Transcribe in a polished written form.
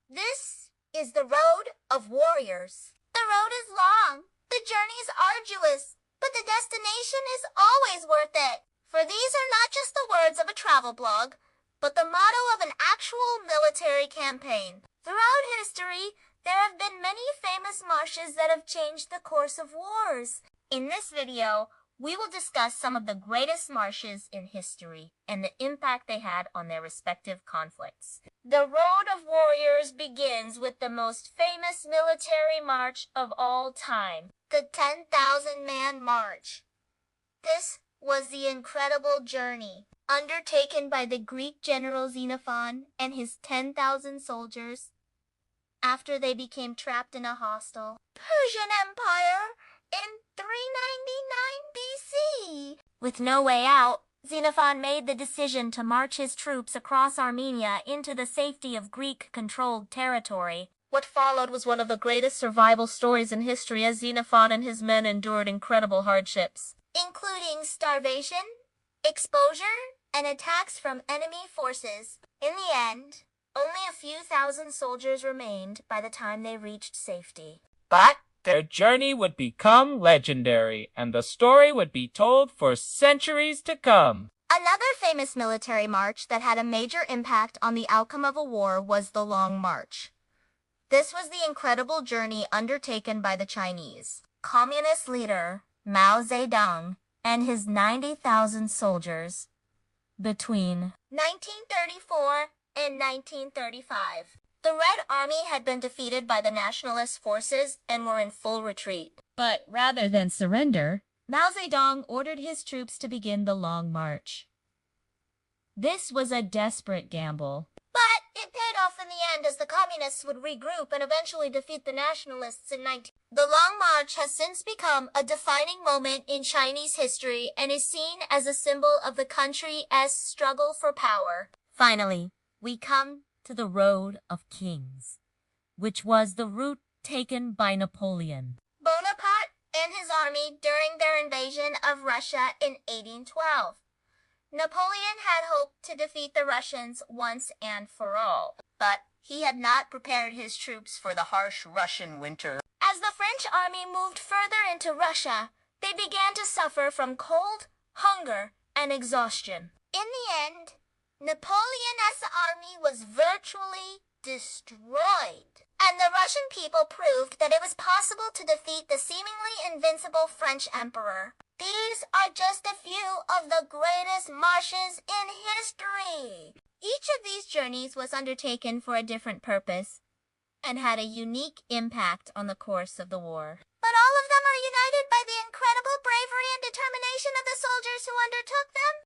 This is the road of warriors. The road is long, the journey is arduous, but the destination is always worth it. For these are not just the words of a travel blog, but the motto of an actual military campaign. Throughout history, there have been many famous marches that have changed the course of wars. In this video, we will discuss some of the greatest marches in history and the impact they had on their respective conflicts. The Road of Warriors begins with the most famous military march of all time, the 10,000-man march. This was the incredible journey undertaken by the Greek general Xenophon and his 10,000 soldiers after they became trapped in a hostile Persian Empire in 399 BC. With no way out, Xenophon made the decision to march his troops across Armenia into the safety of Greek-controlled territory. What followed was one of the greatest survival stories in history, as Xenophon and his men endured incredible hardships, including starvation, exposure, and attacks from enemy forces. In the end, only a few thousand soldiers remained by the time they reached safety. But their journey would become legendary, and the story would be told for centuries to come. Another famous military march that had a major impact on the outcome of a war was the Long March. This was the incredible journey undertaken by the Chinese Communist leader Mao Zedong and his 90,000 soldiers between 1934 and 1935. The Red Army had been defeated by the nationalist forces and were in full retreat. But rather than surrender, Mao Zedong ordered his troops to begin the Long March. This was a desperate gamble. But it paid off in the end, as the communists would regroup and eventually defeat the nationalists in 19... The Long March has since become a defining moment in Chinese history and is seen as a symbol of the country's struggle for power. Finally, we come to the Road of Kings, which was the route taken by Napoleon Bonaparte and his army during their invasion of Russia in 1812. Napoleon had hoped to defeat the Russians once and for all, but he had not prepared his troops for the harsh Russian winter. As the French army moved further into Russia, they began to suffer from cold, hunger, and exhaustion. In the end, Napoleon's army was virtually destroyed, and the Russian people proved that it was possible to defeat the seemingly invincible French emperor. These are just a few of the greatest marches in history. Each of these journeys was undertaken for a different purpose and had a unique impact on the course of the war. But all of them are united by the incredible bravery and determination of the soldiers who undertook them.